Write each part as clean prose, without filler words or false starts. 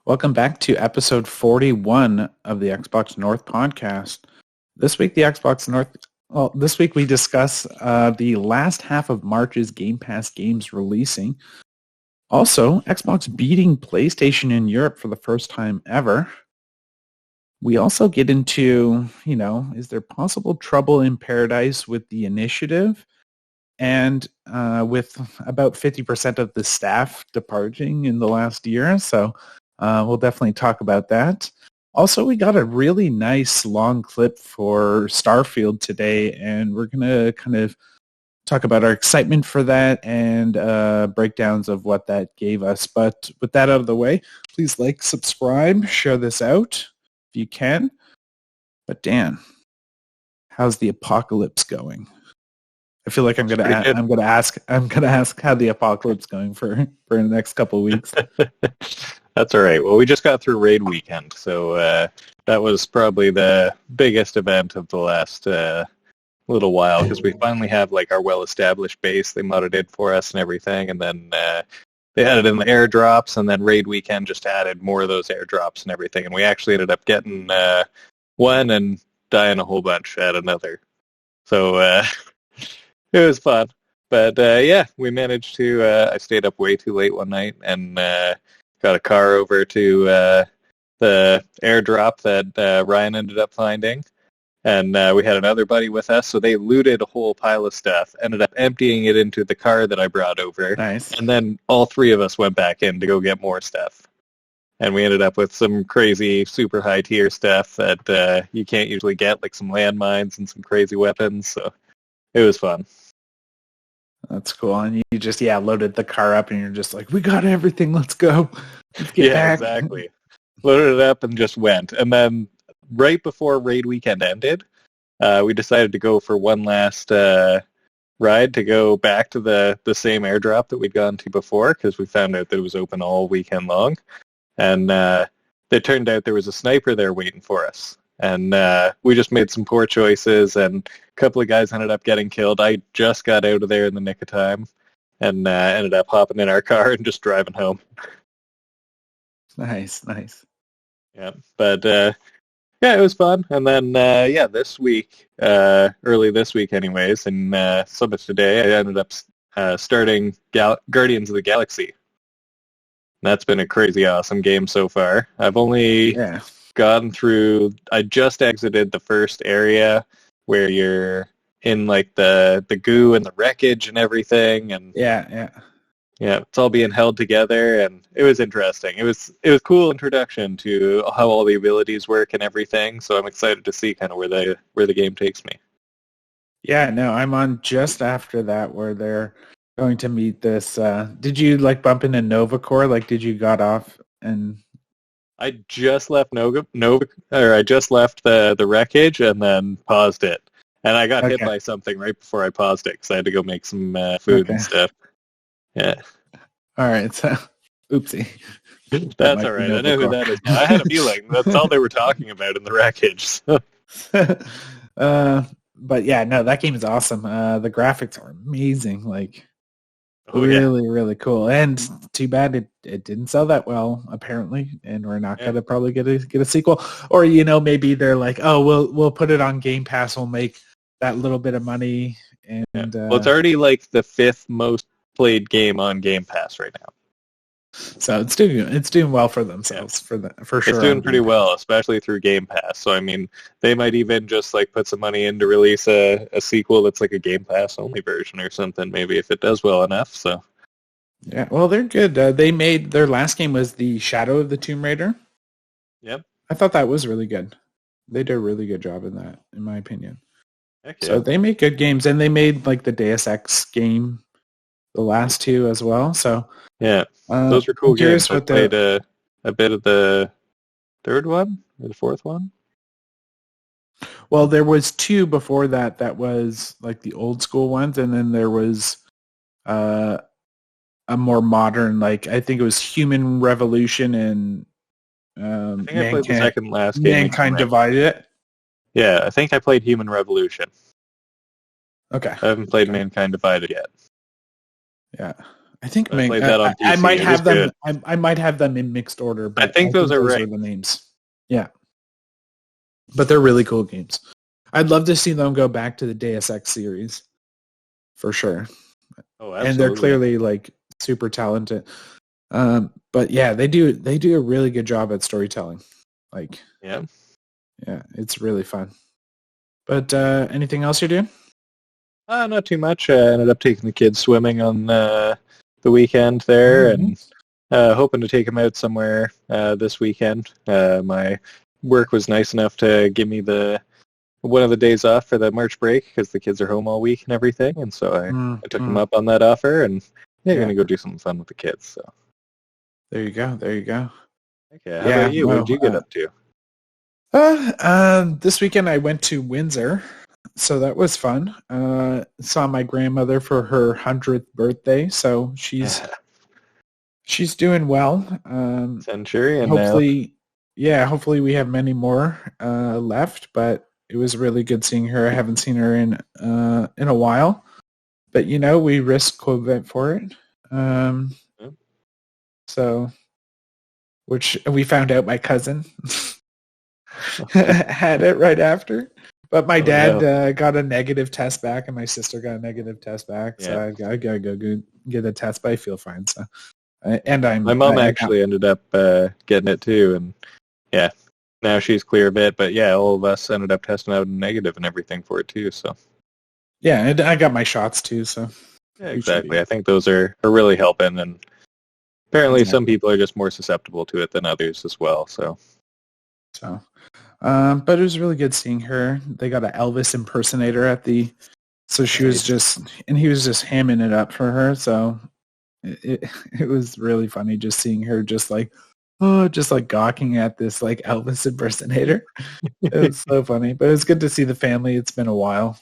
Welcome back to episode 41 of the Xbox North podcast. This week, this week we discuss the last half of March's Game Pass games releasing. Also, Xbox beating PlayStation in Europe for the first time ever. We also get into, is there possible trouble in paradise with the initiative? And with about 50% of the staff departing in the last year, so we'll definitely talk about that. Also, we got a really nice long clip for Starfield today, and we're going to kind of talk about our excitement for that and breakdowns of what that gave us. But with that out of the way, please like, subscribe, share this out if you can. But Dan, how's the apocalypse going? I feel like I'm gonna ask how the apocalypse going for the next couple of weeks. That's all right. Well, we just got through raid weekend, so that was probably the biggest event of the last little while because we finally have like our well-established base. They modded it for us and everything, and then they added in the airdrops, and then raid weekend just added more of those airdrops and everything, and we actually ended up getting one and dying a whole bunch at another. So. It was fun, but yeah, we managed to, I stayed up way too late one night and got a car over to the airdrop that Ryan ended up finding, and we had another buddy with us, so they looted a whole pile of stuff, ended up emptying it into the car that I brought over, nice. And then all three of us went back in to go get more stuff, and we ended up with some crazy, super high-tier stuff that you can't usually get, like some landmines and some crazy weapons, so it was fun. That's cool. And you just, loaded the car up and you're just like, we got everything. Let's go. Let's get back. Exactly. Loaded it up and just went. And then right before raid weekend ended, we decided to go for one last ride to go back to the same airdrop that we'd gone to before because we found out that it was open all weekend long. And it turned out there was a sniper there waiting for us. And we just made some poor choices, and a couple of guys ended up getting killed. I just got out of there in the nick of time, and ended up hopping in our car and just driving home. Nice. Yeah, but yeah, it was fun. And then this week, early this week, anyways, and some of today, I ended up starting Guardians of the Galaxy. That's been a crazy awesome game so far. I've only gotten through, I just exited the first area where you're in like the goo and the wreckage and everything, and it's all being held together, and it was interesting. It was a cool introduction to how all the abilities work and everything, so I'm excited to see kind of where the game takes me. Yeah, no, I'm on just after that where they're going to meet this did you like bump into Nova Corps? Like, did you got off and I just left I just left the wreckage and then paused it, and I got hit by something right before I paused it because I had to go make some food and stuff. Yeah. All right. So, oopsie. That's all right. I know who that is. I had a feeling that's all they were talking about in the wreckage. So. But yeah, no, that game is awesome. The graphics are amazing. Like. Really cool, and too bad it didn't sell that well apparently, and we're not gonna probably get a sequel, or maybe they're like, oh, we'll put it on Game Pass, we'll make that little bit of money, and well, it's already like the 5th most played game on Game Pass right now, so it's doing well for themselves for sure. It's doing pretty well, especially through Game Pass. So I mean, they might even just like put some money in to release a sequel that's like a Game Pass only version or something, maybe, if it does well enough. So yeah, well, they're good. They made their last game was the Shadow of the Tomb Raider. Yep, I thought that was really good. They did a really good job in that, in my opinion. Heck yeah. So they make good games, and they made like the Deus Ex game, the last two as well. So yeah, those were cool games. I played a bit of the third one or the fourth one. Well, there was 2 before that. That was like the old school ones, and then there was a more modern, like I think it was Human Revolution and I think I played the second last game. Mankind Divided. Yeah, I think I played Human Revolution. Okay. I haven't played Mankind Divided yet. Yeah. I think I played that on PC. I might It have was them. good. I might have them in mixed order, but I think those are right. the names. Yeah, but they're really cool games. I'd love to see them go back to the Deus Ex series, for sure. Oh, absolutely. And they're clearly like super talented. But yeah, they do a really good job at storytelling. Like, yeah, it's really fun. But anything else you're doing? Not too much. I ended up taking the kids swimming on the weekend there, and hoping to take them out somewhere this weekend. My work was nice enough to give me one of the days off for the March break because the kids are home all week and everything, and so I took them up on that offer, and going to go do something fun with the kids. So there you go. Okay, how about you? What did you get up to? This weekend I went to Windsor, so that was fun. Saw my grandmother for her 100th birthday, so she's doing well. Centurion hopefully, now. Hopefully we have many more left, but it was really good seeing her. I haven't seen her in a while, but we risked COVID for it. So, which we found out my cousin had it right after. But my dad got a negative test back, and my sister got a negative test back. So I gotta go get a test, but I feel fine. So, my mom actually ended up getting it too, and now she's clear of it. But all of us ended up testing out negative and everything for it too. So and I got my shots too. So exactly. I think those are really helping, and apparently some people are just more susceptible to it than others as well. So. But it was really good seeing her. They got an Elvis impersonator so she was he was just hamming it up for her. So it was really funny just seeing her just like gawking at this like Elvis impersonator. It was so funny, but it was good to see the family. It's been a while.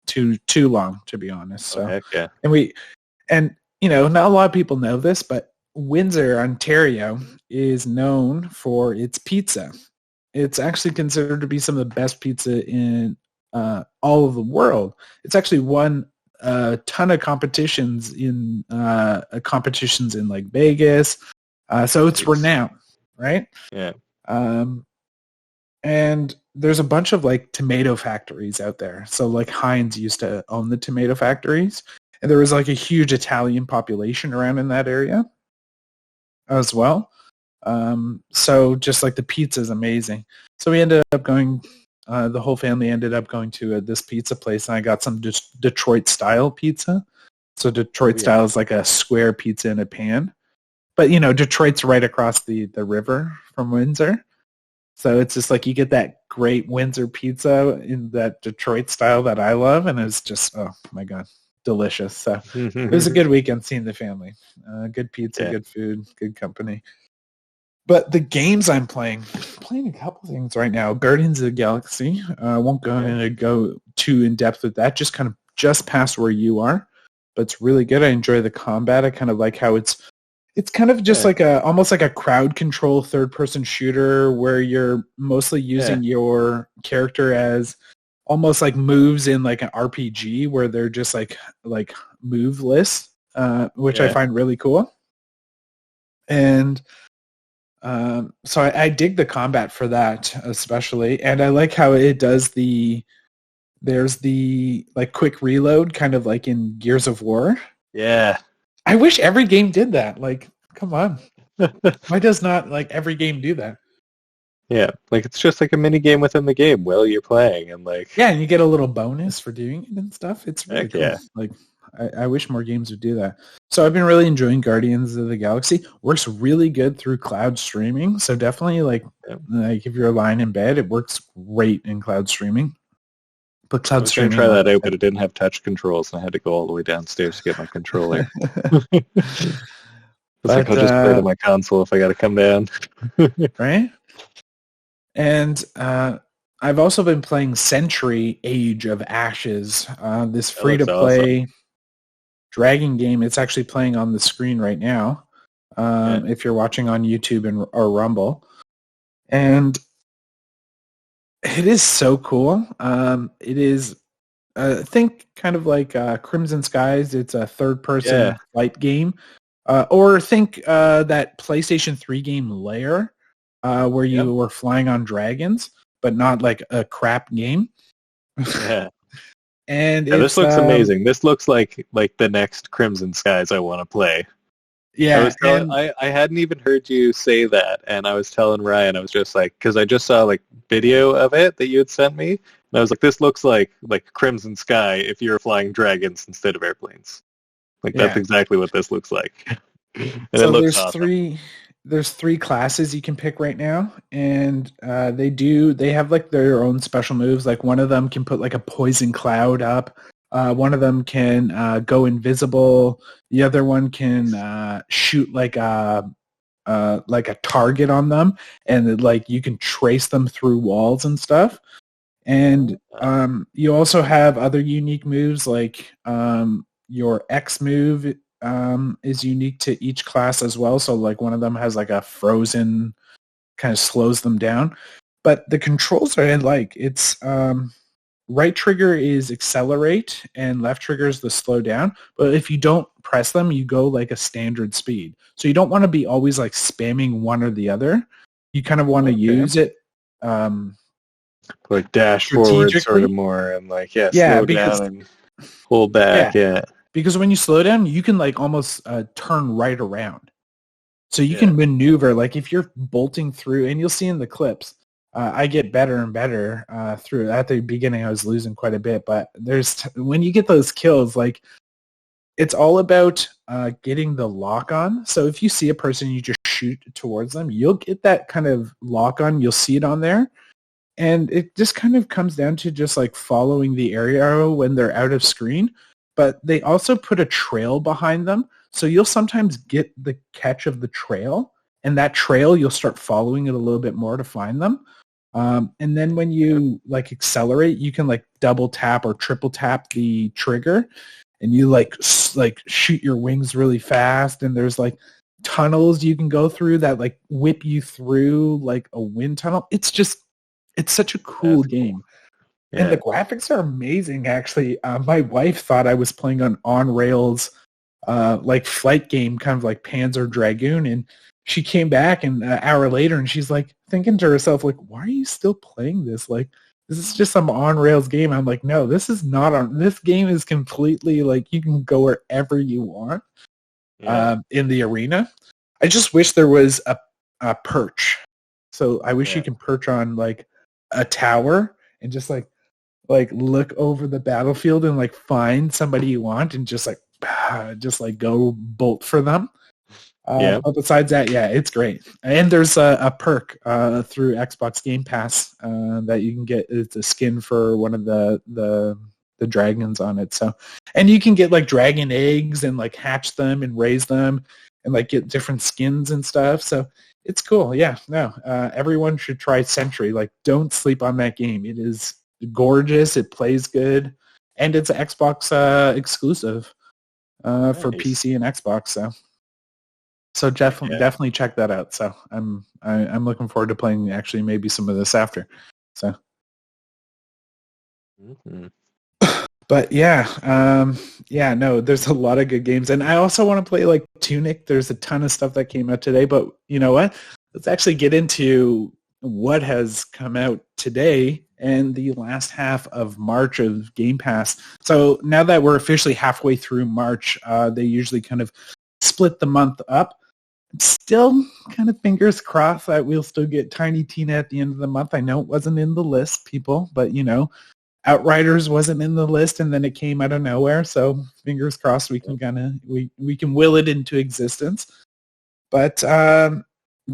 Too long, to be honest. So, heck yeah. And not a lot of people know this, but Windsor, Ontario is known for its pizza. It's actually considered to be some of the best pizza in all of the world. It's actually won a ton of competitions in like Vegas. So it's renowned, right? Yeah. And there's a bunch of like tomato factories out there. So like Heinz used to own the tomato factories, and there was like a huge Italian population around in that area as well. So just like the pizza is amazing. So we ended up going, the whole family ended up going to this pizza place, and I got some Detroit style pizza. So Detroit style is like a square pizza in a pan. But, Detroit's right across the river from Windsor. So it's just like you get that great Windsor pizza in that Detroit style that I love. And it's just, oh, my God, delicious. So it was a good weekend seeing the family. Good pizza, good food, good company. But the games I'm playing a couple things right now. Guardians of the Galaxy. I won't go too in-depth with that. Just past where you are. But it's really good. I enjoy the combat. I kind of like how it's kind of just like almost like a crowd control third-person shooter where you're mostly using your character as almost like moves in like an RPG where they're just like move lists, which I find really cool. And so I dig the combat for that especially, and I like how it does there's the like quick reload kind of like in Gears of War. Yeah. I wish every game did that. Like, come on. Why does not like every game do that? Yeah, like it's just like a mini game within the game while you're playing, and like and you get a little bonus for doing it and stuff. It's really cool. Yeah. Like I wish more games would do that. So I've been really enjoying Guardians of the Galaxy. Works really good through cloud streaming. So definitely like if you're lying in bed, it works great in cloud streaming. But cloud streaming, try that out, but it didn't have touch controls, and I had to go all the way downstairs to get my controller. I'll just play to my console if I got to come down. Right? And I've also been playing Sentry Age of Ashes, this free-to-play dragon game. It's actually playing on the screen right now if you're watching on YouTube or Rumble. And it is so cool. It is think kind of like Crimson Skies. It's a third-person Yeah. flight game. Or think that PlayStation 3 game Lair, where Yep. you were flying on dragons, but not like a crap game. Yeah. And Yeah, it's this looks amazing. This looks like the next Crimson Skies I want to play. yeah, and I hadn't even heard you say that, and I was telling Ryan, I was just like, because I just saw like video of it that you had sent me, and I was like, this looks like Crimson Sky if you were flying dragons instead of airplanes. Like that's yeah. exactly what this looks like, and it So looks awesome. there's three classes you can pick right now, and they have like their own special moves. Like one of them can put like a poison cloud up. One of them can go invisible. The other one can shoot like a target on them, and like you can trace them through walls and stuff. And you also have other unique moves like your X move is unique to each class as well. So like one of them has like a frozen, kind of slows them down. But the controls are like it's right trigger is accelerate and left trigger is the slow down. But if you don't press them, you go like a standard speed. So you don't want to be always like spamming one or the other. You kind of want to use it like dash forward sort of more, and like slow down and pull back. Yeah. Because when you slow down, you can like almost turn right around. So you can maneuver, like if you're bolting through, and you'll see in the clips, I get better and better through. At the beginning, I was losing quite a bit, but when you get those kills, like it's all about getting the lock on. So if you see a person, you just shoot towards them, you'll get that kind of lock on. You'll see it on there. And it just kind of comes down to just like following the arrow when they're out of screen. But they also put a trail behind them. So you'll sometimes get the catch of the trail. And that trail, you'll start following it a little bit more to find them. And then when you like accelerate, you can like double tap or triple tap the trigger. And you like shoot your wings really fast. And there's like tunnels you can go through that like whip you through like a wind tunnel. It's such a cool game. Yeah. And the graphics are amazing, actually. My wife thought I was playing an on-rails like flight game, kind of like Panzer Dragoon, and she came back an hour later and she's like thinking to herself, like, why are you still playing this? Like, this is just some on-rails game. I'm like, no, this is not on. This game is completely like you can go wherever you want in the arena. I just wish there was a perch. So I wish you can perch on like a tower and just like look over the battlefield and like find somebody you want and just like go bolt for them. But besides that, it's great. And there's a perk through Xbox Game Pass that you can get. It's a skin for one of the dragons on it. So, and you can get like dragon eggs and like hatch them and raise them and like get different skins and stuff. So it's cool. Yeah, no, everyone should try Sentry. Like, don't sleep on that game. It is gorgeous. It plays good, and it's an Xbox exclusive for PC and Xbox. So definitely check that out. So I'm looking forward to playing actually maybe some of this after. So. Mm-hmm. But no, there's a lot of good games. And I also want to play like Tunic. There's a ton of stuff that came out today, but you know what? Let's actually get into what has come out today and the last half of March of Game Pass. So now that we're officially halfway through March, they usually kind of split the month up. Still kind of fingers crossed that we'll still get Tiny Tina at the end of the month. I know it wasn't in the list, people, but you know, Outriders wasn't in the list, and then it came out of nowhere. So fingers crossed we can we can will it into existence. But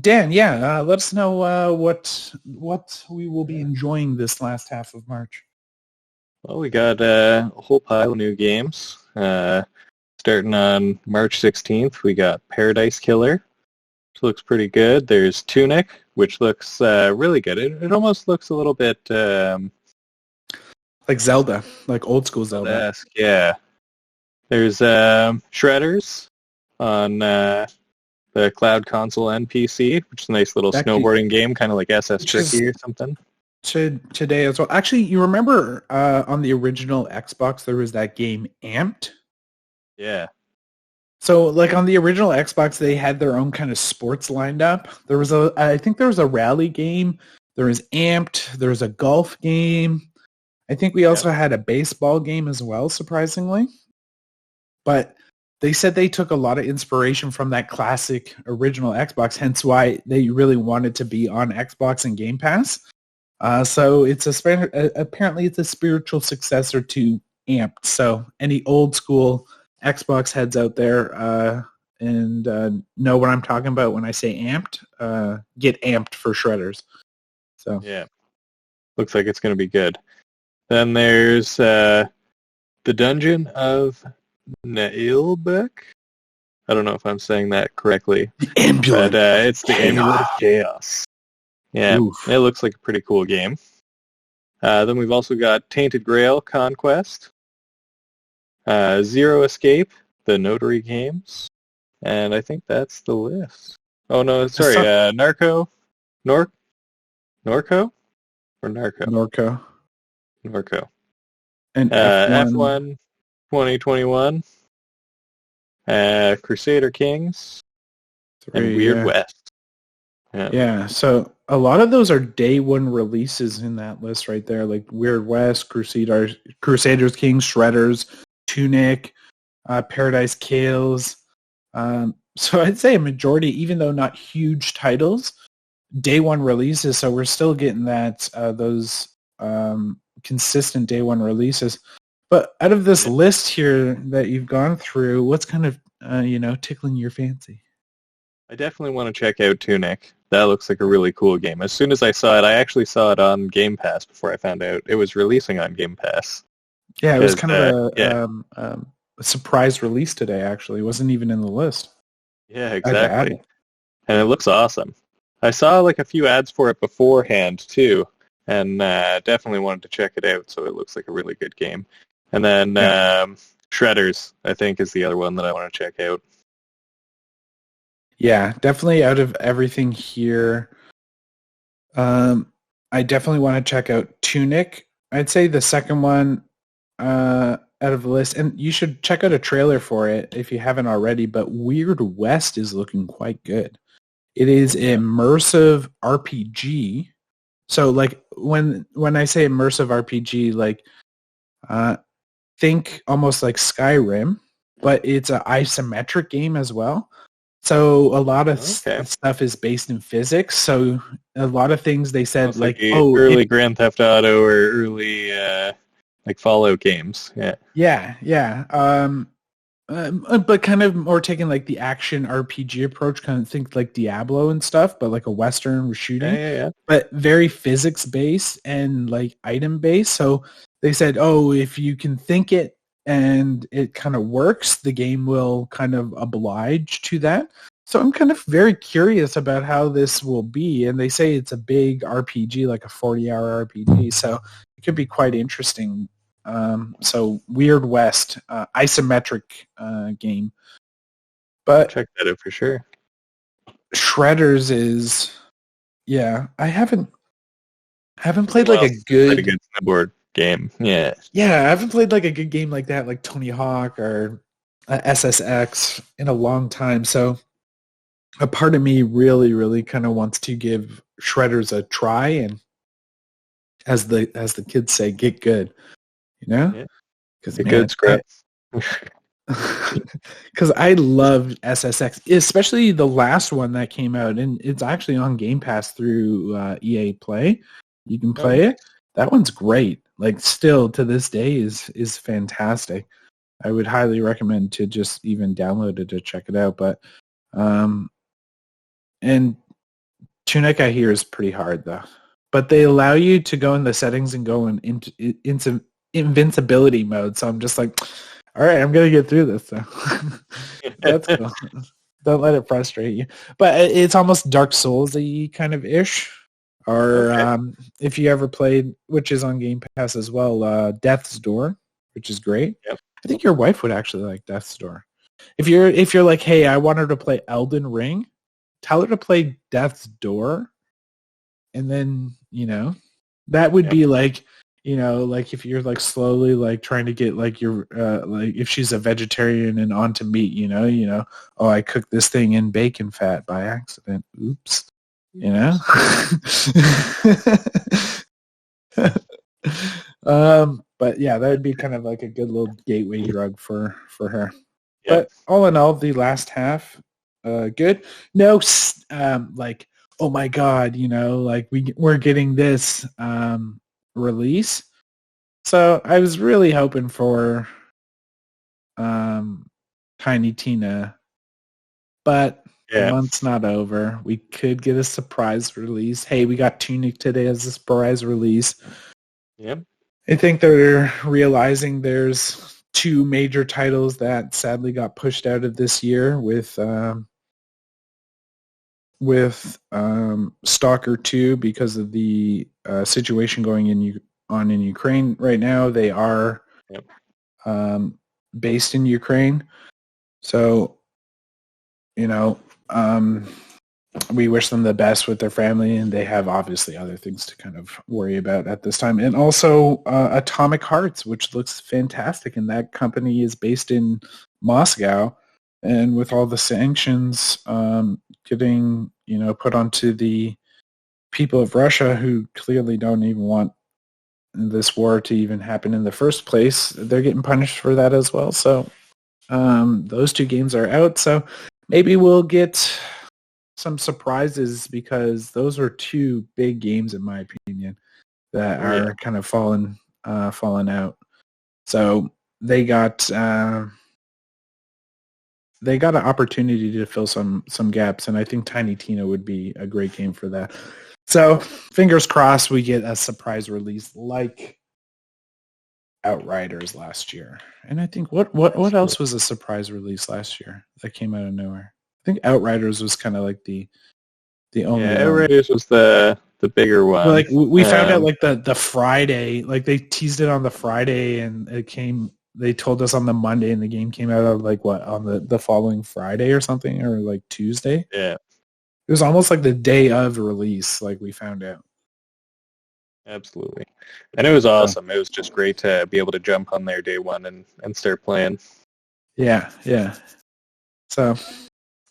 Dan, let us know what we will be enjoying this last half of March. Well, we got a whole pile of new games. Starting on March 16th, we got Paradise Killer, which looks pretty good. There's Tunic, which looks really good. It almost looks a little bit like Zelda, like old school Zelda. Yeah. There's Shredders on the Cloud Console NPC, which is a nice little snowboarding game, kind of like SS Tricky or something. today as well. Actually, you remember on the original Xbox there was that game Amped? Yeah. So like on the original Xbox they had their own kind of sports lined up. I think there was a rally game, there was Amped, there was a golf game. I think we also had a baseball game as well, surprisingly. But they said they took a lot of inspiration from that classic original Xbox, hence why they really wanted to be on Xbox and Game Pass. So apparently it's a spiritual successor to Amped. So any old school Xbox heads out there and know what I'm talking about when I say Amped, get Amped for Shredders. So yeah, looks like it's going to be good. Then there's the Dungeon of Nailbeck. I don't know if I'm saying that correctly. The Amulet. But it's the Amulet of Chaos. Yeah, Oof. it looks like a pretty cool game. Then we've also got Tainted Grail Conquest, Zero Escape, the Notary games, and I think that's the list. Oh no, sorry, Norco? Or Narco? Norco. And F1 2021, Crusader Kings, and Weird West. Yeah, so a lot of those are day one releases in that list right there, like Weird West, Crusaders, Kings, Shredders, Tunic, Paradise Kills. So I'd say a majority, even though not huge titles, day one releases. So we're still getting those consistent day one releases. But out of this list here that you've gone through, what's kind of tickling your fancy? I definitely want to check out Tunic. That looks like a really cool game. As soon as I saw it, I actually saw it on Game Pass before I found out it was releasing on Game Pass. Yeah, it was kind of a surprise release today, actually. It wasn't even in the list. Yeah, exactly. And it looks awesome. I saw like a few ads for it beforehand, too, and definitely wanted to check it out, so it looks like a really good game. And then Shredders, I think, is the other one that I want to check out. Yeah, definitely out of everything here, I definitely want to check out Tunic. I'd say the second one out of the list, and you should check out a trailer for it if you haven't already, but Weird West is looking quite good. It is immersive RPG. So like when I say immersive RPG, like think almost like Skyrim, but it's an isometric game as well. So a lot of stuff is based in physics. So a lot of things they said like early Grand Theft Auto or early like Fallout games. Yeah. But kind of more taking like the action RPG approach, kind of think like Diablo and stuff, but like a Western with shooting. Yeah. But very physics based and like item based. So they said, if you can think it and it kind of works, the game will kind of oblige to that. So I'm kind of very curious about how this will be. And they say it's a big RPG, like a 40-hour RPG. So it could be quite interesting. So Weird West, isometric game. But check that out for sure. Shredders is, I haven't played like a good snowboard game. Yeah, I haven't played like a good game like that, like Tony Hawk or SSX in a long time. So a part of me really, really kind of wants to give Shredders a try, and as the kids say, get good. Because good scrap. Because I loved SSX, especially the last one that came out, and it's actually on Game Pass through EA Play. You can play it. That one's great. Like, still to this day is fantastic. I would highly recommend to just even download it to check it out. But and Tunic, I hear, is pretty hard though. But they allow you to go in the settings and go into invincibility mode. So I'm just like, all right, I'm gonna get through this. So that's cool. Don't let it frustrate you. But it's almost Dark Souls-y kind of ish. Or if you ever played, which is on Game Pass as well, Death's Door, which is great. Yep. I think your wife would actually like Death's Door. If you're like, hey, I want her to play Elden Ring, tell her to play Death's Door, and then That would be like, like if you're like slowly like trying to get like your like if she's a vegetarian and onto meat, oh, I cooked this thing in bacon fat by accident. Oops. But yeah, that would be kind of like a good little gateway drug for her. But all in all, the last half, good. No, like, oh my God, like we're getting this release. So I was really hoping for Tiny Tina, but the month's not over. We could get a surprise release. Hey, we got Tunic today as a surprise release. Yep. I think they're realizing there's 2 major titles that sadly got pushed out of this year with Stalker 2 because of the situation going on in Ukraine right now. They are based in Ukraine. So, we wish them the best with their family, and they have obviously other things to kind of worry about at this time. And also Atomic Hearts, which looks fantastic, and that company is based in Moscow. And with all the sanctions getting, put onto the people of Russia who clearly don't even want this war to even happen in the first place, they're getting punished for that as well. So those 2 games are out. So maybe we'll get some surprises because those are 2 big games, in my opinion, that are kind of fallen out. So they got an opportunity to fill some gaps, and I think Tiny Tina would be a great game for that. So fingers crossed we get a surprise release like Outriders last year. And I think what else was a surprise release last year that came out of nowhere? I think Outriders was kind of like the only one. Outriders was the bigger one. Like we found out like the Friday, like they teased it on the Friday, and they told us on the Monday, and the game came out on like what, on the following Friday or something, or like Tuesday. Yeah. It was almost like the day of release, like we found out. Absolutely. And it was awesome. It was just great to be able to jump on there day one and start playing. Yeah. So,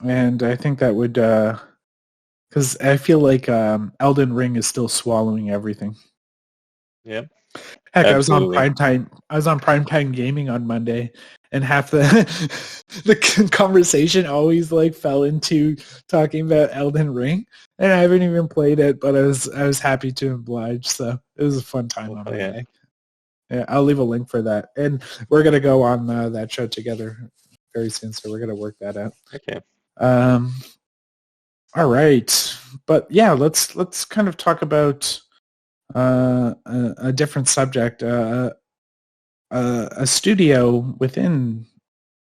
and I think that would, because I feel like Elden Ring is still swallowing everything. Yeah. Heck, absolutely. I was on primetime gaming on Monday, and half the conversation always like fell into talking about Elden Ring, and I haven't even played it, but I was happy to oblige. So it was a fun time on Monday. Yeah, I'll leave a link for that, and we're gonna go on that show together very soon. So we're gonna work that out. Okay. All right, but yeah, let's kind of talk about a different subject. A studio within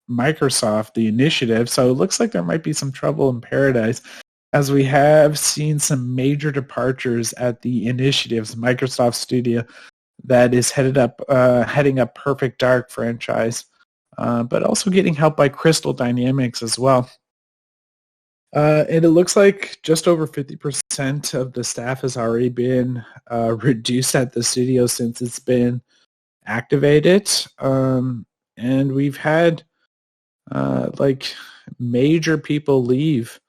Microsoft, the Initiative. So it looks like there might be some trouble in paradise, as we have seen some major departures at the Initiative's Microsoft studio that is heading up Perfect Dark franchise, but also getting help by Crystal Dynamics as well. And it looks like just over 50% of the staff has already been reduced at the studio since it's been activated. And we've had like major people leave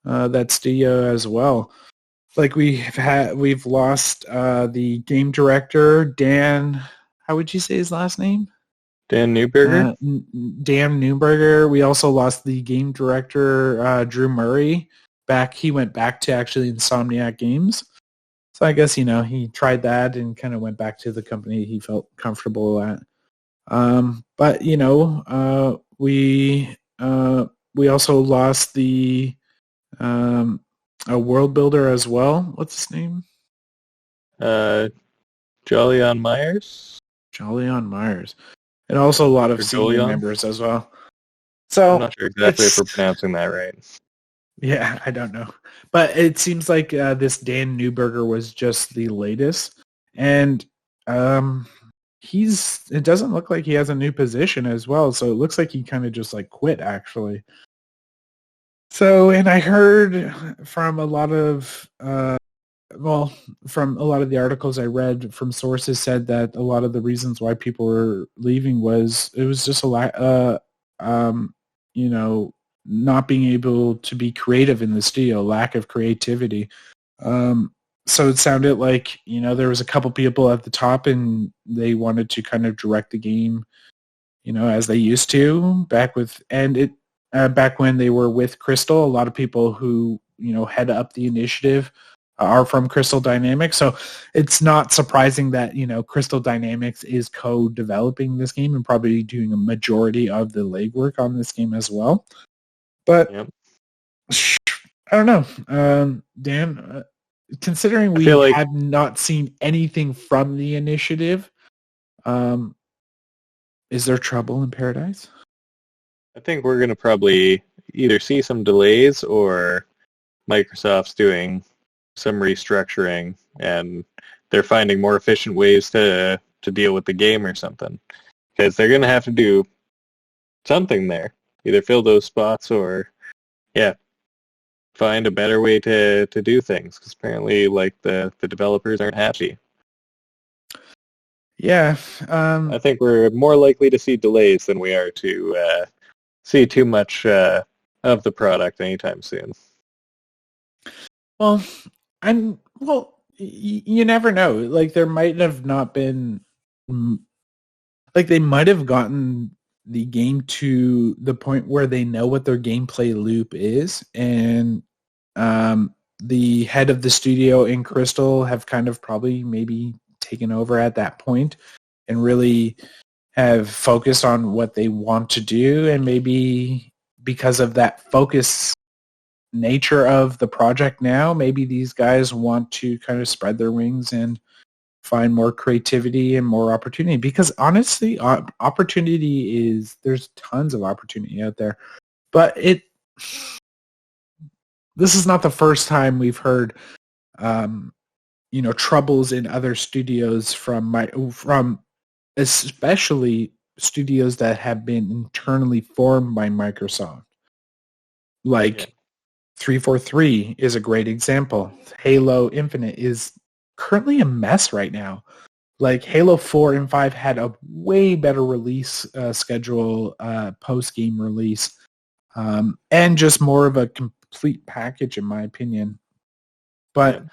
that studio as well. Like we've lost the game director, Dan, how would you say his last name? Dan Newberger? Dan Newberger. We also lost the game director, Drew Murray. He went back to actually Insomniac Games. So I guess, he tried that and kind of went back to the company he felt comfortable at. But, we also lost the a world builder as well. What's his name? Jolyon Myers? Jolyon Myers. And also a lot of senior members as well. So I'm not sure exactly if we're pronouncing that right. Yeah, I don't know. But it seems like this Dan Newberger was just the latest. And it doesn't look like he has a new position as well. So it looks like he kind of just like quit, actually. So, and I heard from a lot of well, from a lot of the articles I read from sources said that a lot of the reasons why people were leaving was it was just a lack, you know, not being able to be creative in the studio, lack of creativity. So it sounded like, you know, there was a couple people at the top and they wanted to kind of direct the game, you know, as they used to back when they were with Crystal. A lot of people who, you know, head up the initiative are from Crystal Dynamics. So it's not surprising that, you know, Crystal Dynamics is co-developing this game and probably doing a majority of the legwork on this game as well. But Yep. I don't know. Dan, considering we have not seen anything from the initiative, is there trouble in paradise? I think we're going to probably either see some delays or Microsoft's doing some restructuring and they're finding more efficient ways to deal with the game or something. Because they're going to have to do something there. Either fill those spots or, find a better way to do things. Because apparently, like, the developers aren't happy. Yeah. I think we're more likely to see delays than we are to see too much of the product anytime soon. Well, you never know. Like, there might have not been, like, they might have gotten the game to the point where they know what their gameplay loop is, and the head of the studio in Crystal have kind of probably maybe taken over at that point and really have focused on what they want to do, and maybe because of that focus nature of the project now, maybe these guys want to kind of spread their wings and find more creativity and more opportunity, because honestly, there's tons of opportunity out there, but this is not the first time we've heard you know, troubles in other studios from especially studios that have been internally formed by Microsoft. Like 343 is a great example. Halo Infinite is currently a mess right now. Like, Halo 4 and 5 had a way better release schedule, post-game release, and just more of a complete package, in my opinion. But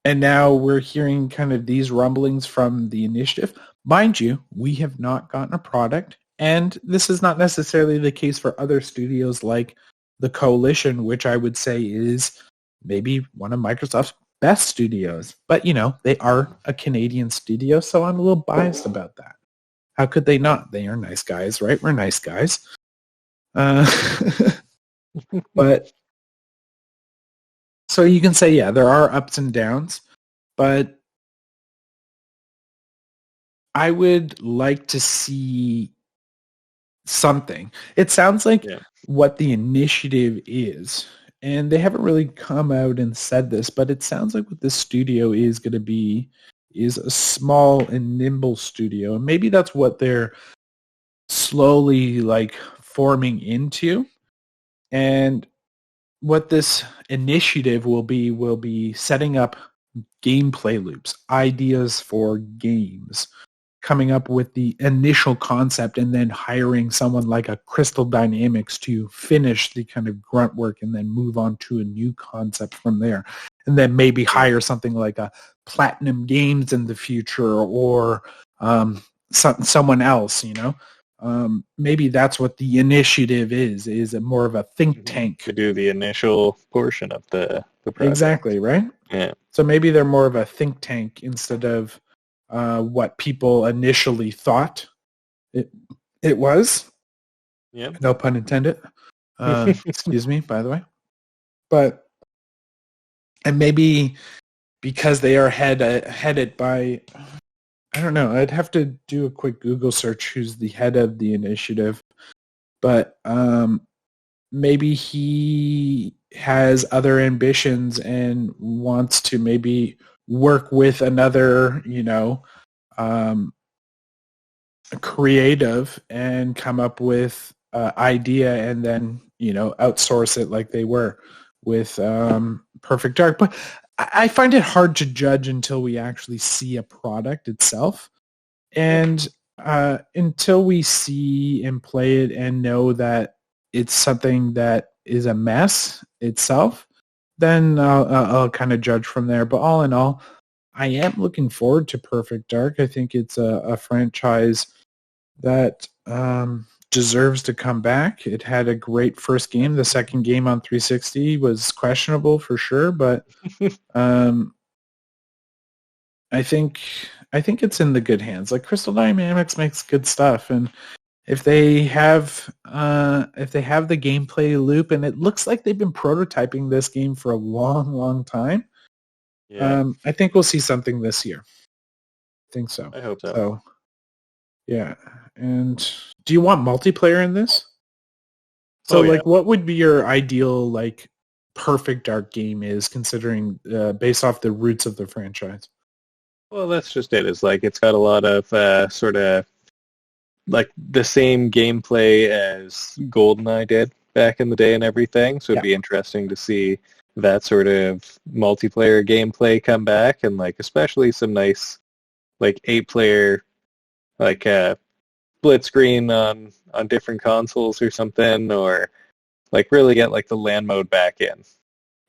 and now we're hearing kind of these rumblings from the initiative. Mind you, we have not gotten a product, and this is not necessarily the case for other studios like the Coalition, which I would say is maybe one of Microsoft's best studios. But, you know, they are a Canadian studio, so I'm a little biased about that. How could they not? They are nice guys, right? We're nice guys. But so you can say, yeah, there are ups and downs, but I would like to see something. It sounds like what the initiative is, and they haven't really come out and said this, but it sounds like what this studio is going to be is a small and nimble studio, and maybe that's what they're slowly like forming into. And what this initiative will be setting up gameplay loops, ideas for games, coming up with the initial concept, and then hiring someone like a Crystal Dynamics to finish the kind of grunt work and then move on to a new concept from there. And then maybe hire something like a Platinum Games in the future, or someone else, you know. Maybe that's what the initiative is a more of a think tank to do the initial portion of the project. Exactly, right? Yeah. So maybe they're more of a think tank instead of what people initially thought it was. Yeah. No pun intended. Excuse me, by the way. But and maybe because they are headed by, I don't know, I'd have to do a quick Google search who's the head of the initiative. But maybe he has other ambitions and wants to maybe work with another, you know, creative and come up with idea and then, you know, outsource it like they were with Perfect Dark. But I find it hard to judge until we actually see a product itself. And until we see and play it and know that it's something that is a mess itself, then I'll kind of judge from there. But all in all, I am looking forward to Perfect Dark. I think it's a franchise that deserves to come back. It had a great first game. The second game on 360 was questionable for sure, but I think it's in the good hands. Like Crystal Dynamics makes good stuff, and if they have the gameplay loop, and it looks like they've been prototyping this game for a long, long time. Yeah. I think we'll see something this year. I think so. I hope so. So, yeah. And do you want multiplayer in this? So, what would be your ideal, Perfect Dark game is, considering based off the roots of the franchise? Well, that's just it. It's it's got a lot of sort of the same gameplay as GoldenEye did back in the day and everything. So it'd be interesting to see that sort of multiplayer gameplay come back, and especially some nice 8-player split screen on different consoles or something, or really get the LAN mode back in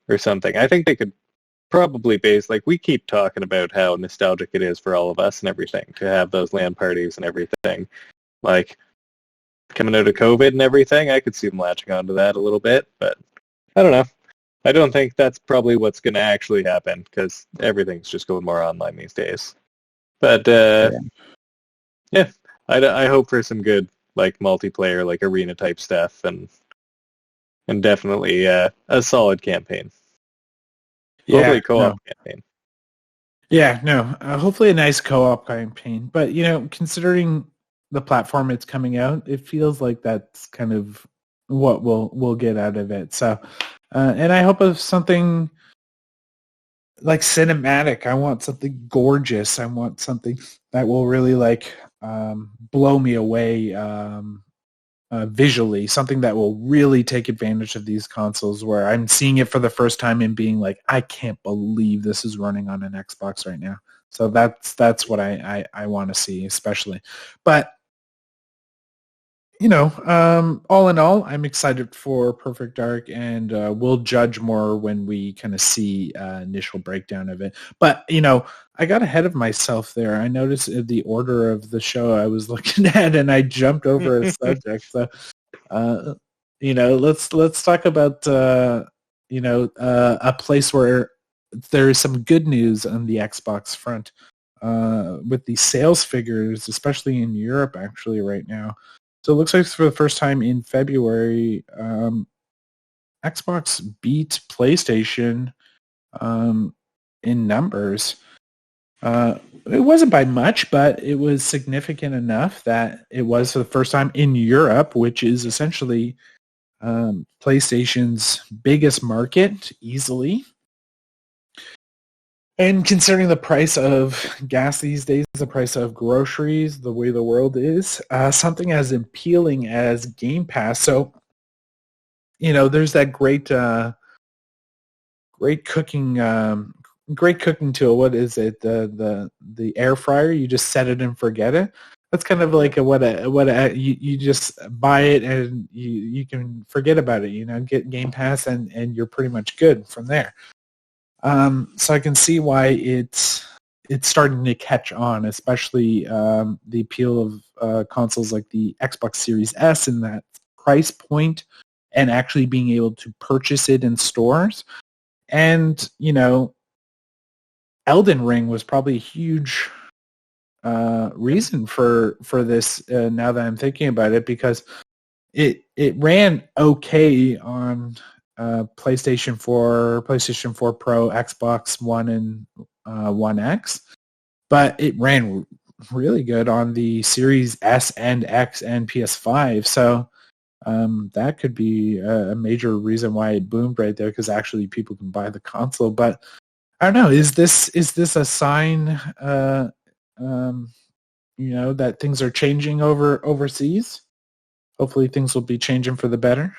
or something. I think they could probably base we keep talking about how nostalgic it is for all of us and everything to have those LAN parties and everything. Coming out of COVID and everything, I could see them latching onto that a little bit, but I don't know. I don't think that's probably what's going to actually happen because everything's just going more online these days. But yeah, I hope for some good multiplayer, arena type stuff, and definitely a solid campaign. Hopefully co-op campaign. Yeah, no. Hopefully a nice co-op campaign. But considering the platform it's coming out, it feels like that's kind of what we'll get out of it. So, and I hope of something cinematic. I want something gorgeous. I want something that will really blow me away visually. Something that will really take advantage of these consoles, where I'm seeing it for the first time and being I can't believe this is running on an Xbox right now. So that's what I want to see, especially. But all in all, I'm excited for Perfect Dark, and we'll judge more when we kind of see initial breakdown of it. But, I got ahead of myself there. I noticed the order of the show I was looking at, and I jumped over a subject. So, let's talk about, a place where there is some good news on the Xbox front with the sales figures, especially in Europe, actually, right now. So it looks like for the first time in February, Xbox beat PlayStation in numbers. It wasn't by much, but it was significant enough that it was for the first time in Europe, which is essentially PlayStation's biggest market, easily. And considering the price of gas these days, the price of groceries, the way the world is, something as appealing as Game Pass. So, there's that great cooking tool. What is it? The air fryer. You just set it and forget it. That's kind of you just buy it and you can forget about it. Get Game Pass and you're pretty much good from there. So I can see why it's starting to catch on, especially the appeal of consoles like the Xbox Series S in that price point, and actually being able to purchase it in stores. And Elden Ring was probably a huge reason for this. Now that I'm thinking about it, because it ran okay on PlayStation 4, PlayStation 4 Pro, Xbox One, and One X, but it ran really good on the Series S and X and PS5. So that could be a major reason why it boomed right there, because actually people can buy the console. But I don't know. Is this a sign, that things are changing overseas? Hopefully, things will be changing for the better.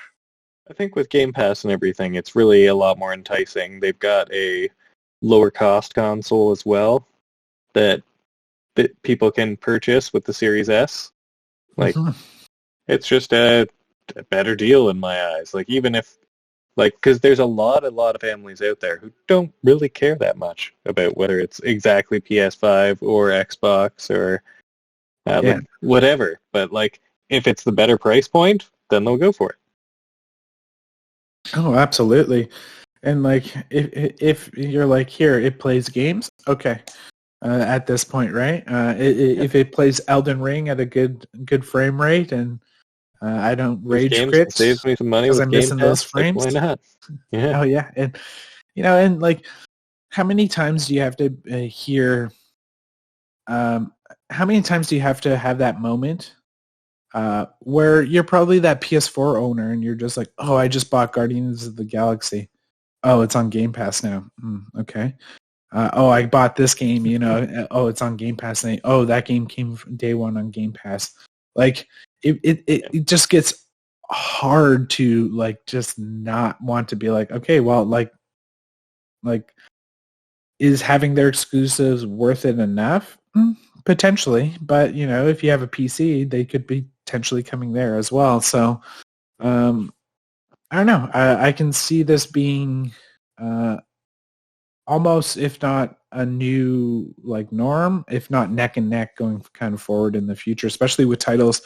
I think with Game Pass and everything, it's really a lot more enticing. They've got a lower cost console as well that people can purchase with the Series S. Like, it's just a better deal in my eyes. Like, even if, like, because there's a lot of families out there who don't really care that much about whether it's exactly PS5 or Xbox or like, whatever. But, like, if it's the better price point, then they'll go for it. Oh, absolutely. And, like, if you're like, here, it plays games, okay. At this point, right? If it plays Elden Ring at a good frame rate, and I don't rage quit saves me some money because with I'm Game missing Pass, those frames. Like, why not? Yeah. Oh yeah, and and like, how many times do you have to hear? How many times do you have to have that moment where you're probably that PS4 owner and you're just like, oh, I just bought Guardians of the Galaxy. Oh, it's on Game Pass now. Okay. Oh, I bought this game, oh, it's on Game Pass. And oh, that game came from day one on Game Pass. Like, it just gets hard to, like, just not want to be like, okay, well, like, is having their exclusives worth it enough? Potentially. But, if you have a PC, they could be potentially coming there as well. So, I don't know. I can see this being almost, if not a new, like, norm, if not neck and neck going kind of forward in the future, especially with titles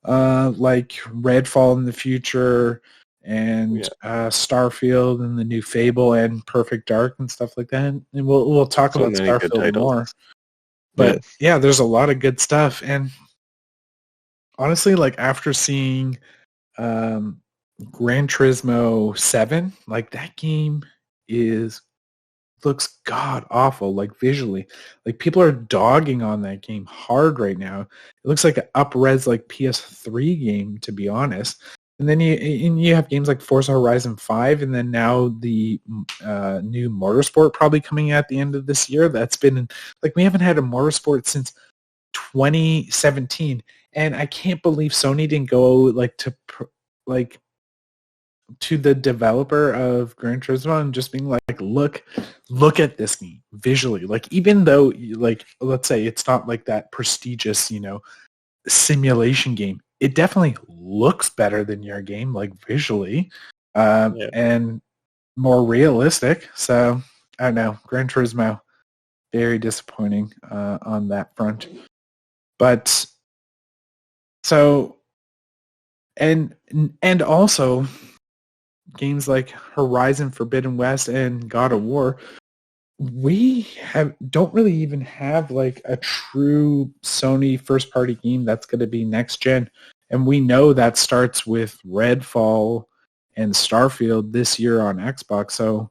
like Redfall in the future and Starfield and the new Fable and Perfect Dark and stuff like that. And we'll talk about Starfield more. But yeah, there's a lot of good stuff. And honestly, like, after seeing Gran Turismo 7, like, that game looks god awful, like, visually. Like, people are dogging on that game hard right now. It looks like an up-res, like, PS3 game, to be honest. And then you have games like Forza Horizon 5, and then now the new Motorsport probably coming at the end of this year. That's been, like, we haven't had a Motorsport since 2017, and I can't believe Sony didn't go, like, to the developer of Gran Turismo and just being like, look at this game visually. Like, even though, like, let's say it's not like that prestigious, simulation game, it definitely looks better than your game, like, visually, and more realistic. So I don't know, Gran Turismo, very disappointing on that front. But so, and also, games like Horizon Forbidden West and God of War, we don't really even have, like, a true Sony first-party game that's going to be next gen. And we know that starts with Redfall and Starfield this year on Xbox. So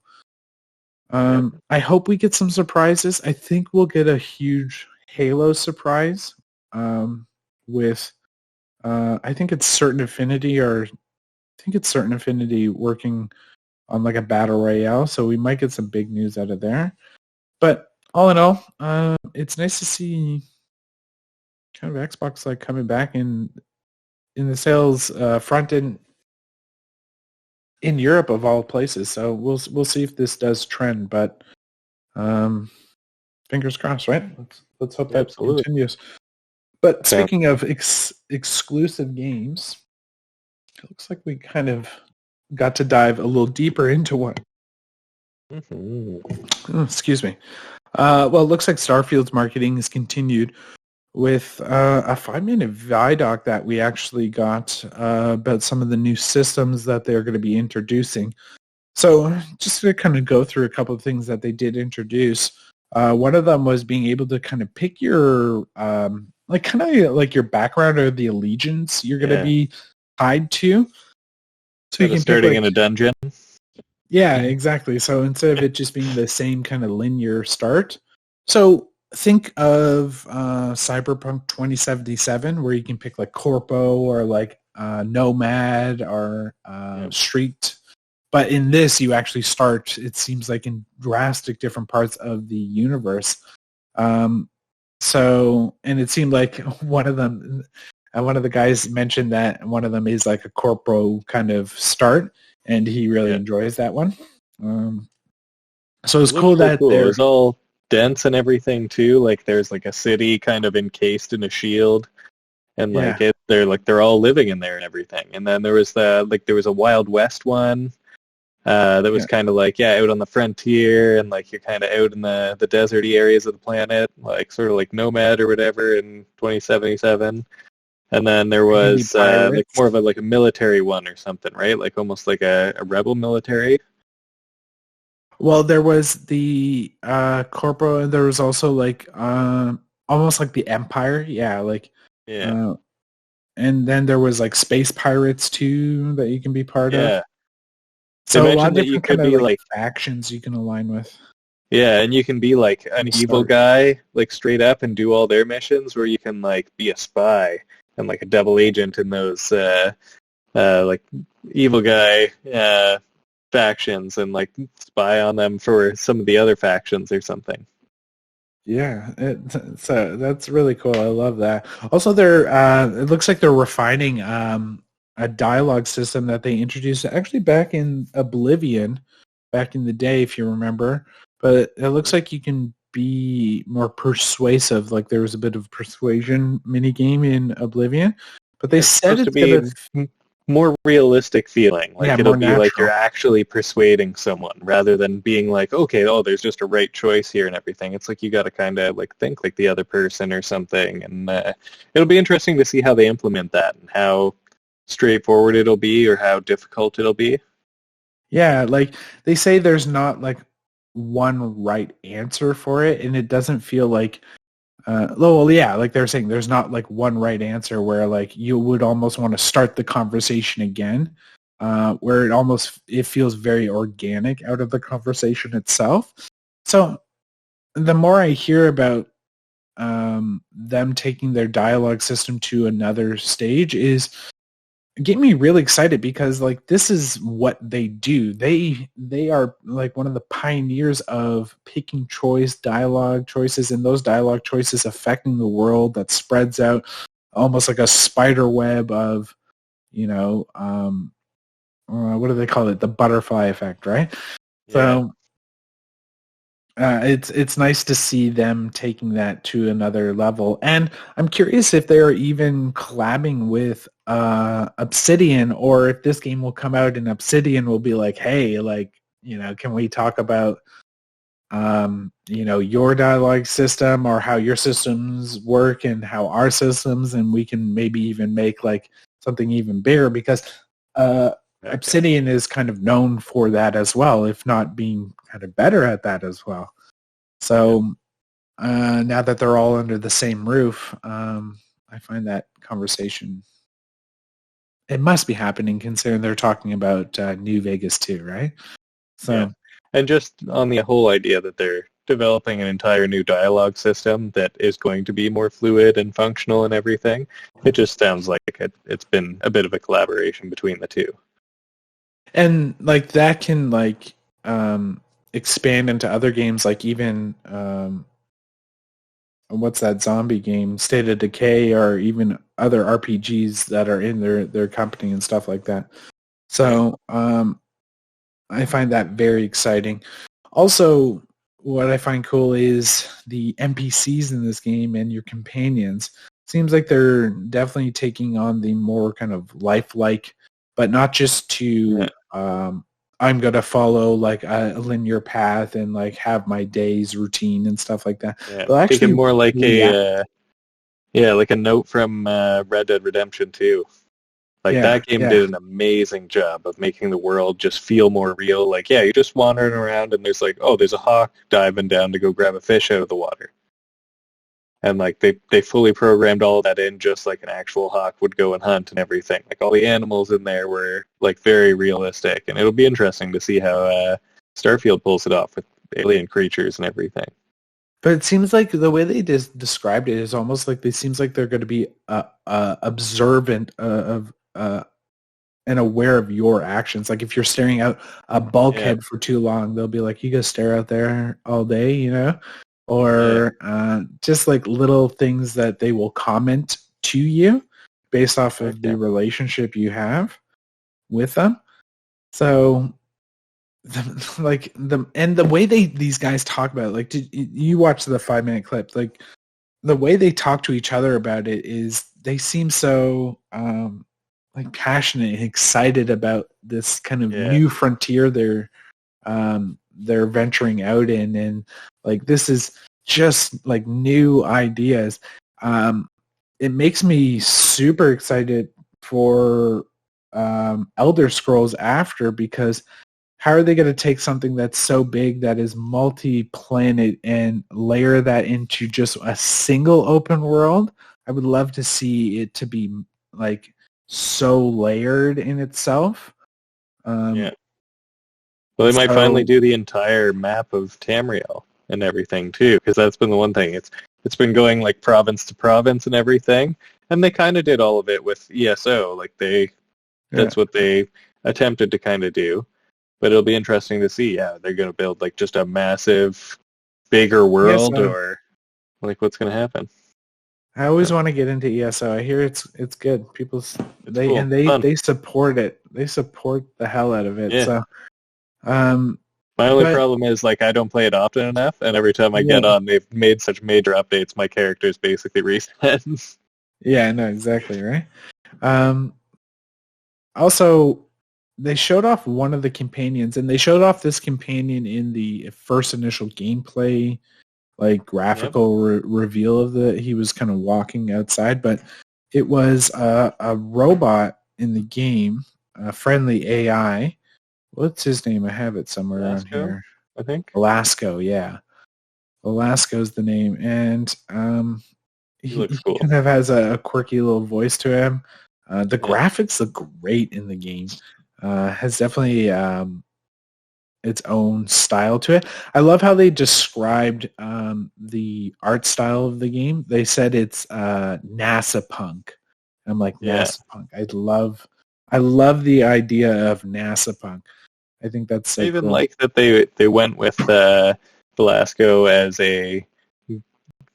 I hope we get some surprises. I think we'll get a huge Halo surprise with, I think it's Certain Affinity working on, like, a battle royale, so we might get some big news out of there. But all in all, it's nice to see kind of Xbox, like, coming back in the sales front in Europe, of all places. So we'll see if this does trend, but fingers crossed, right? Let's hope that continues. But speaking of exclusive games, it looks like we kind of got to dive a little deeper into one. Excuse me. Well, it looks like Starfield's marketing is continued with a 5-minute ViDoc that we actually got about some of the new systems that they're going to be introducing. So just to kind of go through a couple of things that they did introduce. One of them was being able to kind of pick your, like, kind of like your background or the allegiance you're going to be tied to. So you can starting in a dungeon. Yeah, exactly. So instead of it just being the same kind of linear start, so think of Cyberpunk 2077, where you can pick, like, Corpo or, like, Nomad or Street. But in this, you actually start, it seems like, in drastic different parts of the universe. So, and it seemed like one of the guys mentioned that one of them is like a Corpo kind of start, and he really enjoys that one. So It it's looked cool so that cool. It they're was all dense and everything too. Like there's like a city kind of encased in a shield, and yeah. they're all living in there and everything. And then there was there was a Wild West one that was Yeah. kind of like out on the frontier, and like you're kind of out in the deserty areas of the planet, like sort of like Nomad or whatever in 2077. And then there There can be was like pirates. more of a military one or something, right? Like almost like a rebel military. Well, there was the corporal, and there was also like almost like the Empire. Yeah, like Yeah, uh, and then there was like space pirates too that you can be part of. yeah. They So a lot of mentioned that you different kind could of be like like factions you can align with yeah, and you can be like from an the evil start. guy, like straight up and do all their missions, where you can like be a spy and like a double agent in those like evil guy factions and like spy on them for some of the other factions or something. Yeah, so that's really cool. I love that. Also, it looks like they're refining a dialogue system that they introduced actually back in Oblivion, back in the day, if you remember. But it looks like you can be more persuasive. Like there was a bit of persuasion mini game in Oblivion, but they It's said supposed to it's be gonna, more realistic feeling. yeah, Like it'll more be like you're natural. actually persuading someone rather than being like, okay, oh, there's just a right choice here and everything. It's like you got to kind of like think like the other person or something. And it'll be interesting to see how they implement that and how straightforward it'll be or how difficult it'll be. Yeah, like they say there's not like one right answer for it, and it doesn't feel like well, yeah, like they're saying there's not like one right answer where like you would almost want to start the conversation again, where it feels very organic out of the conversation itself. So the more I hear about them taking their dialogue system to another stage is get me really excited because like this is what they do. They are like one of the pioneers of picking dialogue choices, and those dialogue choices affecting the world that spreads out almost like a spider web of, what do they call it? The butterfly effect, right? Yeah. So it's nice to see them taking that to another level, and I'm curious if they are even collabing with Obsidian, or if this game will come out and Obsidian will be like, hey, like, can we talk about your dialogue system or how your systems work and how our systems, and we can maybe even make like something even bigger because Okay. Obsidian is kind of known for that as well, if not being kind of better at that as well. Yeah. So now that they're all under the same roof, I find that conversation, it must be happening considering they're talking about New Vegas too, right? Yeah. So And just on the whole idea that they're developing an entire new dialogue system that is going to be more fluid and functional and everything, it just sounds like it's been a bit of a collaboration between the two. and like that can like expand into other games, like even what's that zombie game, State of Decay, or even other RPGs that are in their company and stuff like that. Yeah. So I find that very exciting. Also, what I find cool is the NPCs in this game and your companions. Seems like they're definitely taking on the more kind of lifelike, but not just Yeah. to I'm gonna follow like a linear path and like have my day's routine and stuff like that. Yeah. But Taken actually more like react. like a note from Red Dead Redemption 2. Like Yeah, that game yeah. did an amazing job of making the world just feel more real. Like, yeah, you're just wandering around and there's like, oh, there's a hawk diving down to go grab a fish out of the water. And like they fully programmed all that in just like an actual hawk would go and hunt and everything. Like all the animals in there were like very realistic, and it'll be interesting to see how Starfield pulls it off with alien creatures and everything. But it seems like the way they described it is almost like it seems like they're going to be observant of and aware of your actions. Like if you're staring out a Yeah, bulkhead for too long, they'll be like, "You go stare out there all day," yeah, or just like little things that they will comment to you based off of the okay, relationship you have with them. So the way these guys talk about it, like, did you watch the 5-minute clip? Like, the way they talk to each other about it is they seem so like passionate and excited about this kind of new frontier they're venturing out in, and like this is just like new ideas. It makes me super excited for Elder Scrolls After, because how are they going to take something that's so big that is multi-planet and layer that into just a single open world? I would love to see it to be like so layered in itself. Well, they might finally do the entire map of Tamriel and everything too, because that's been the one thing. It's been going like province to province and everything, and they kind of did all of it with ESO. Like that's what they attempted to kind of do. But it'll be interesting to see. Yeah, they're going to build like just a massive, bigger world, or like what's going to happen. I always want to get into ESO. I hear it's good. They support it. They support the hell out of it. Yeah. So, my only problem is like I don't play it often enough, and every time I get on, they've made such major updates. My characters basically reset. Yeah, no, exactly right. Also, they showed off one of the companions, and they showed off this companion in the first initial gameplay, like graphical reveal of he was kind of walking outside, but it was a robot in the game, a friendly AI. What's his name? I have it somewhere on here. I think Velasco. Yeah, Velasco's the name, and he looks cool. Kind of has a quirky little voice to him. The graphics look great in the game. Has definitely its own style to it. I love how they described the art style of the game. They said it's NASA punk. I'm like, NASA punk. I love the idea of NASA punk. I think that's so I even cool. like that they went with Velasco as a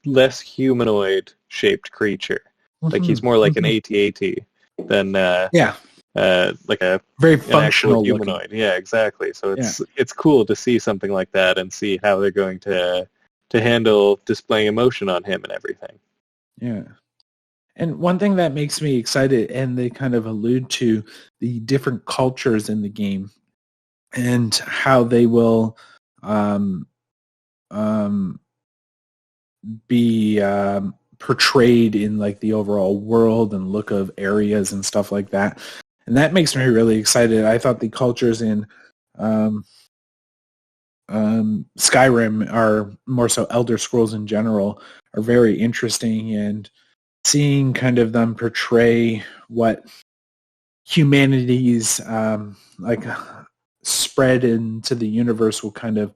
less humanoid shaped creature. Like he's more like an AT-AT than like a very functional humanoid. looking. Yeah, exactly. So it's cool to see something like that and see how they're going to handle displaying emotion on him and everything. Yeah. And one thing that makes me excited, and they kind of allude to the different cultures in the game and how they will be portrayed in like the overall world and look of areas and stuff like that. And that makes me really excited. I thought the cultures in Skyrim, are more so Elder Scrolls in general, are very interesting, and seeing kind of them portray what humanity's like spread into the universe will kind of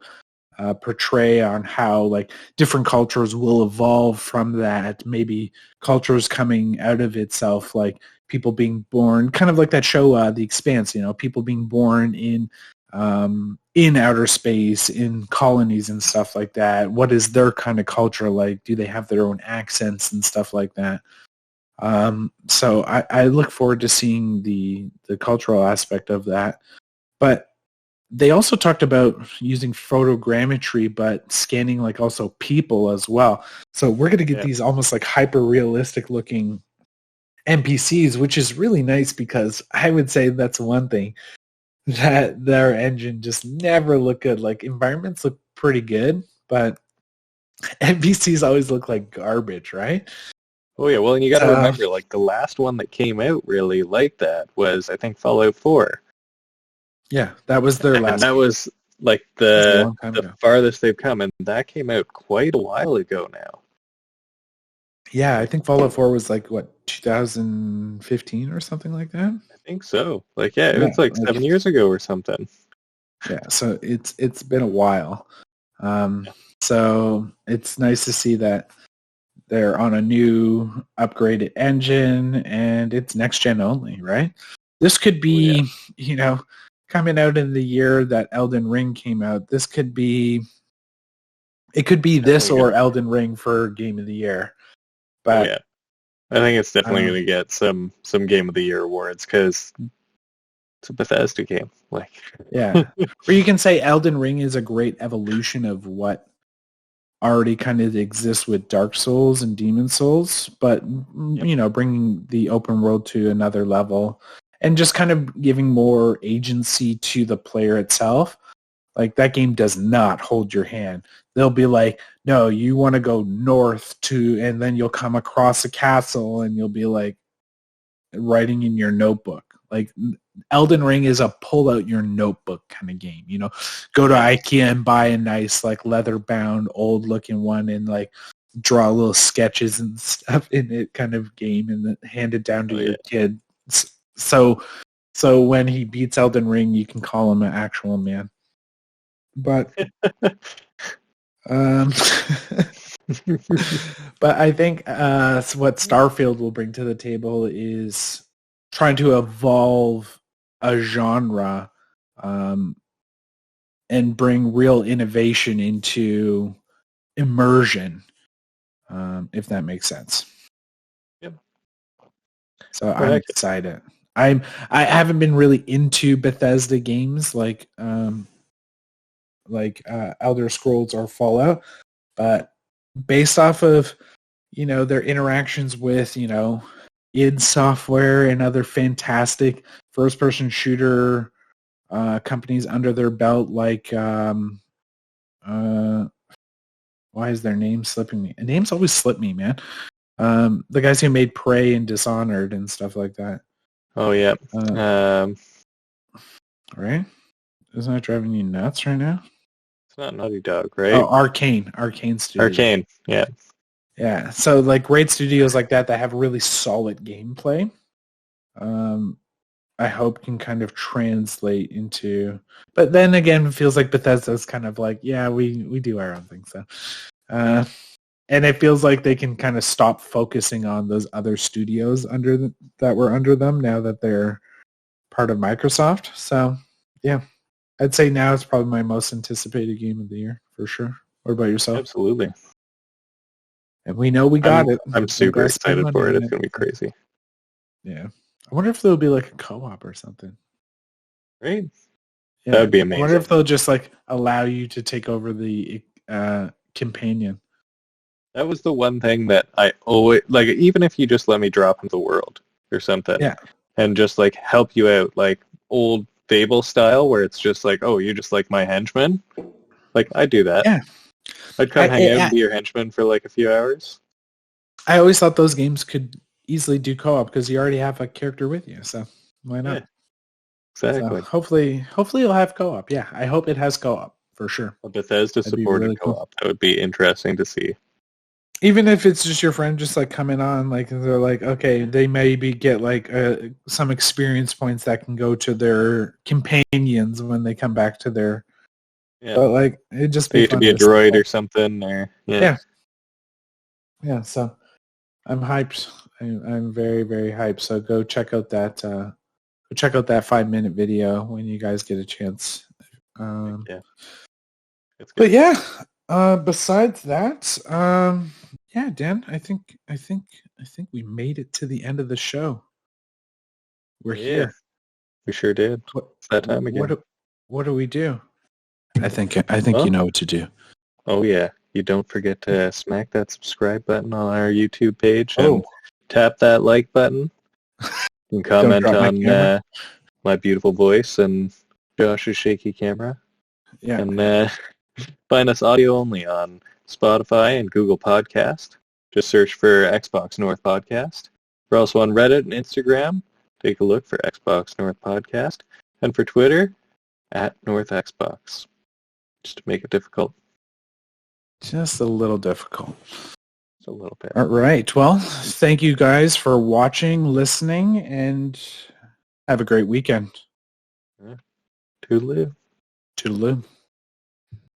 portray on how like different cultures will evolve from that. Maybe cultures coming out of itself, like people being born, kind of like that show, The Expanse. You know, people being born in outer space, in colonies and stuff like that. What is their kind of culture like? Do they have their own accents and stuff like that? So I look forward to seeing the cultural aspect of that. But they also talked about using photogrammetry, but scanning like also people as well. So we're going to get these almost like hyper realistic looking NPCs, which is really nice, because I would say that's one thing that their engine just never looked good. Like environments look pretty good, but NPCs always look like garbage, right? Oh yeah, well, and you got to remember, like the last one that came out really like that was, I think, Fallout 4. Yeah, that was their last. And that was like the farthest they've come, and that came out quite a while ago now. Yeah, I think Fallout 4 was like, what, 2015 or something like that? I think so. Like, it was like 7 years ago or something. Yeah, so it's been a while. So it's nice to see that they're on a new upgraded engine, and it's next gen only, right? This could be, coming out in the year that Elden Ring came out. This could be, it could be this or Elden Ring for Game of the Year. But I think it's definitely going to get some Game of the Year awards, because It's a Bethesda game. Like, yeah. Or you can say Elden Ring is a great evolution of what already kind of exists with Dark Souls and Demon Souls, but bringing the open world to another level and just kind of giving more agency to the player itself. Like, that game does not hold your hand. They'll be like, no, you want to go north to, and then you'll come across a castle and you'll be like writing in your notebook. Like, Elden Ring is a pull out your notebook kind of game, go to IKEA and buy a nice like leather bound old looking one and like draw little sketches and stuff in it kind of game and then hand it down to your kid. So when he beats Elden Ring, you can call him an actual man. But but I think what Starfield will bring to the table is trying to evolve a genre and bring real innovation into immersion, if that makes sense. Yep. So I'm excited. I haven't been really into Bethesda games like Elder Scrolls or Fallout, but based off of their interactions with id Software and other fantastic first-person shooter companies under their belt, like why is their name slipping me? Names always slip me, man. The guys who made Prey and Dishonored and stuff like that. Oh yeah. Right? Isn't that driving you nuts right now? It's not Naughty Dog, right? Oh, Arcane Studios. Arcane, yeah. Yeah, so like great studios like that have really solid gameplay. I hope can kind of translate into, but then again, it feels like Bethesda's kind of like, yeah, we do our own thing. So, and it feels like they can kind of stop focusing on those other studios that were under them now that they're part of Microsoft. So, yeah, I'd say now it's probably my most anticipated game of the year for sure. What about yourself? Absolutely. And we know we got it. I'm super excited for it. It's going to be crazy. Yeah. I wonder if there'll be like a co-op or something. Right? Yeah. That would be amazing. I wonder if they'll just like allow you to take over the companion. That was the one thing that I always, like, even if you just let me drop into the world or something. Yeah. And just like help you out, like old Fable style where it's just like, oh, you're just like my henchman. Like, I'd do that. Yeah. I'd come hang out and be your henchman for like a few hours. I always thought those games could easily do co-op because you already have a character with you, so why not? Yeah, exactly. So hopefully it'll have co-op. Yeah, I hope it has co-op for sure. A Bethesda supported really co-op. Cool. That would be interesting to see. Even if it's just your friend just like coming on, like they're like, okay, they maybe get like some experience points that can go to their companions when they come back to their. Yeah. But like it just be to be a droid or something, or yeah. So I'm hyped. I'm very, very hyped. So go check out that 5-minute video when you guys get a chance. Yeah. But yeah. Besides that, yeah, Dan, I think we made it to the end of the show. We're here. We sure did. It's that time again. What do we do? I think you know what to do. Oh yeah. You don't forget to smack that subscribe button on our YouTube page and tap that like button. And comment on my beautiful voice and Josh's shaky camera. Yeah. And find us audio only on Spotify and Google Podcast. Just search for Xbox North Podcast. We're also on Reddit and Instagram. Take a look for Xbox North Podcast. And for Twitter, @NorthXbox. Just to make it difficult. Just a little difficult. Just a little bit. All right. Well, thank you guys for watching, listening, and have a great weekend. Toodaloo. Toodaloo.